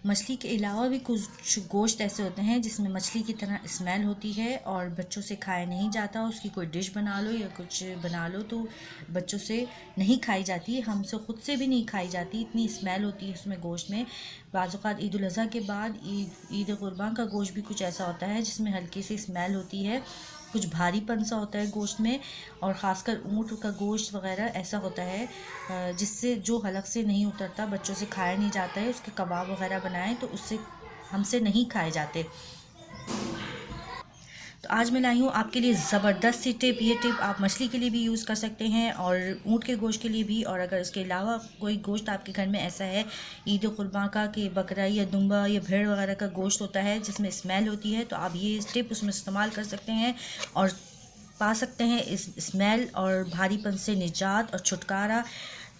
मछली के अलावा भी कुछ गोश्त ऐसे होते हैं जिसमें मछली की तरह स्मेल होती है और बच्चों से खाया नहीं जाता। उसकी कोई डिश बना लो या कुछ बना लो तो बच्चों से नहीं खाई जाती, हमसे ख़ुद से भी नहीं खाई जाती, इतनी स्मेल होती है उसमें गोश्त में। बाज़ औक़ात ईद उल अज़हा के बाद ईद कुर्बान का गोश्त भी कुछ ऐसा होता है जिसमें हल्की सी स्मेल होती है, कुछ भारीपन सा होता है गोश्त में। और ख़ासकर ऊँट का गोश्त वग़ैरह ऐसा होता है जिससे जो हलक से नहीं उतरता, बच्चों से खाया नहीं जाता है। उसके कबाब वग़ैरह बनाएं तो उससे हमसे नहीं खाए जाते। तो आज मैं लाई हूँ आपके लिए ज़बरदस्त सी टिप। ये टिप आप मछली के लिए भी यूज़ कर सकते हैं और ऊँट के गोश्त के लिए भी। और अगर इसके अलावा कोई गोश्त आपके घर में ऐसा है ईद कुर्बान का कि बकरा या दुम्बा या भेड़ वगैरह का गोश्त होता है जिसमें स्मेल होती है, तो आप ये टिप उसमें इस्तेमाल कर सकते हैं और पा सकते हैं इस स्मेल और भारीपन से निजात और छुटकारा।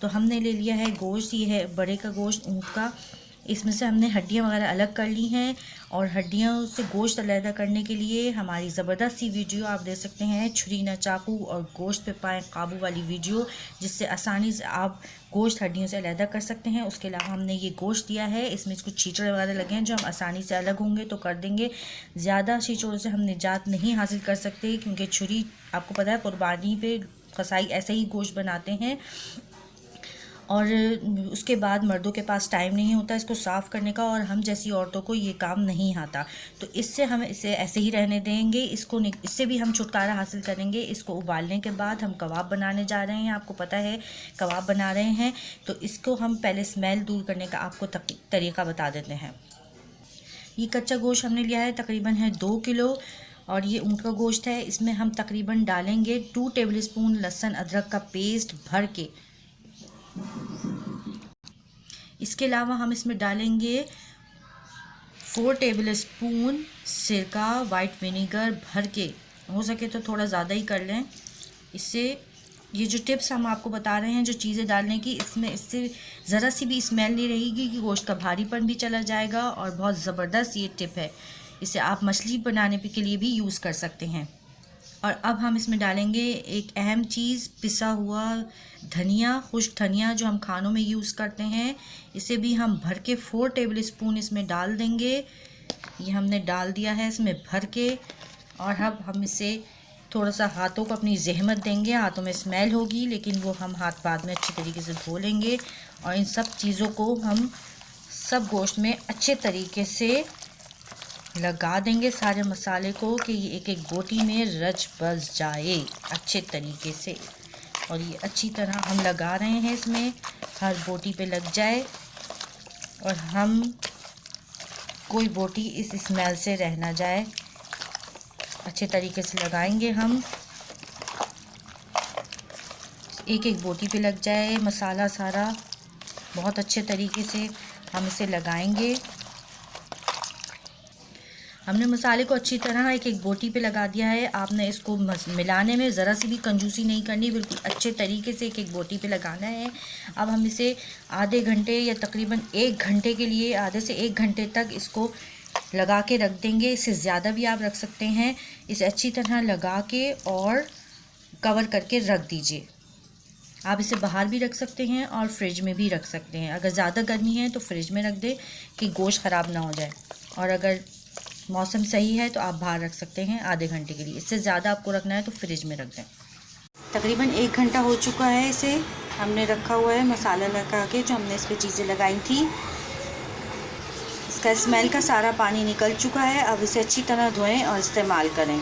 तो हमने ले लिया है गोश्त, ये है बड़े का गोश्त ऊँट का। इसमें से हमने हड्डियाँ वगैरह अलग कर ली हैं और हड्डियों से गोश्त अलग करने के लिए हमारी ज़बरदस्त सी वीडियो आप देख सकते हैं, छुरी ना चाकू और गोश्त पे पाएँ काबू वाली वीडियो, जिससे आसानी से आप गोश्त हड्डियों से अलग कर सकते हैं। उसके अलावा हमने ये गोश्त दिया है, इसमें कुछ छींचड़ वगैरह लगे हैं जो हम आसानी से अलग होंगे तो कर देंगे। ज़्यादा छींचड़ों से हम निजात नहीं हासिल कर सकते क्योंकि छुरी, आपको पता है, कुर्बानी पे कसाई ऐसे ही गोश्त बनाते हैं और उसके बाद मर्दों के पास टाइम नहीं होता इसको साफ़ करने का और हम जैसी औरतों को ये काम नहीं आता। तो इससे हम इसे ऐसे ही रहने देंगे, इससे भी हम छुटकारा हासिल करेंगे। इसको उबालने के बाद हम कबाब बनाने जा रहे हैं, आपको पता है कबाब बना रहे हैं। तो इसको हम पहले स्मेल दूर करने का आपको तरीका बता देते हैं। ये कच्चा गोश्त हमने लिया है, तकरीबन है 2 किलो और ये ऊँट का गोश्त है। इसमें हम तकरीबन डालेंगे 2 टेबल स्पून लहसुन अदरक का पेस्ट भर के। इसके अलावा हम इसमें डालेंगे 4 टेबल स्पून सिरका वाइट विनेगर भर के, हो सके तो थोड़ा ज़्यादा ही कर लें। इससे ये जो टिप्स हम आपको बता रहे हैं, जो चीज़ें डालने की, इससे ज़रा सी भी स्मेल नहीं रहेगी कि गोश्त का भारीपन भी चला जाएगा और बहुत ज़बरदस्त ये टिप है। इसे आप मछली बनाने के लिए भी यूज़ कर सकते हैं। और अब हम इसमें डालेंगे एक अहम चीज़, पिसा हुआ धनिया, खुश्क धनिया जो हम खानों में यूज़ करते हैं। इसे भी हम भर के 4 टेबल स्पून इसमें डाल देंगे। ये हमने डाल दिया है इसमें भर के। और अब हम इसे थोड़ा सा हाथों को अपनी ज़हमत देंगे, हाथों में स्मेल होगी लेकिन वो हम हाथ बाद में अच्छे तरीके से धो लेंगे। और इन सब चीज़ों को हम सब गोश्त में अच्छे तरीके से लगा देंगे, सारे मसाले को, कि ये एक एक बोटी में रच बस जाए अच्छे तरीके से। और ये अच्छी तरह हम लगा रहे हैं, इसमें हर बोटी पे लग जाए और हम कोई बोटी इस स्मेल से रह ना जाए। अच्छे तरीके से लगाएंगे हम, एक एक बोटी पे लग जाए मसाला सारा, बहुत अच्छे तरीके से हम इसे लगाएंगे। हमने मसाले को अच्छी तरह एक एक बोटी पे लगा दिया है। आपने इसको मिलाने में ज़रा सी भी कंजूसी नहीं करनी, बिल्कुल अच्छे तरीके से एक एक बोटी पे लगाना है। अब हम इसे आधे घंटे या तकरीबन 1 घंटे के लिए, आधे से 1 घंटे तक इसको लगा के रख देंगे। इससे ज़्यादा भी आप रख सकते हैं। इसे अच्छी तरह लगा के और कवर करके रख दीजिए। आप इसे बाहर भी रख सकते हैं और फ्रिज में भी रख सकते हैं। अगर ज़्यादा गर्मी है तो फ्रिज में रख दें कि गोश्त ख़राब ना हो जाए, और अगर मौसम सही है तो आप बाहर रख सकते हैं आधे घंटे के लिए। इससे ज़्यादा आपको रखना है तो फ्रिज में रख दें। तकरीबन 1 घंटा हो चुका है, इसे हमने रखा हुआ है मसाला लगा के, जो हमने इस पर चीज़ें लगाई थी। इसका स्मेल का सारा पानी निकल चुका है। अब इसे अच्छी तरह धोएं और इस्तेमाल करें।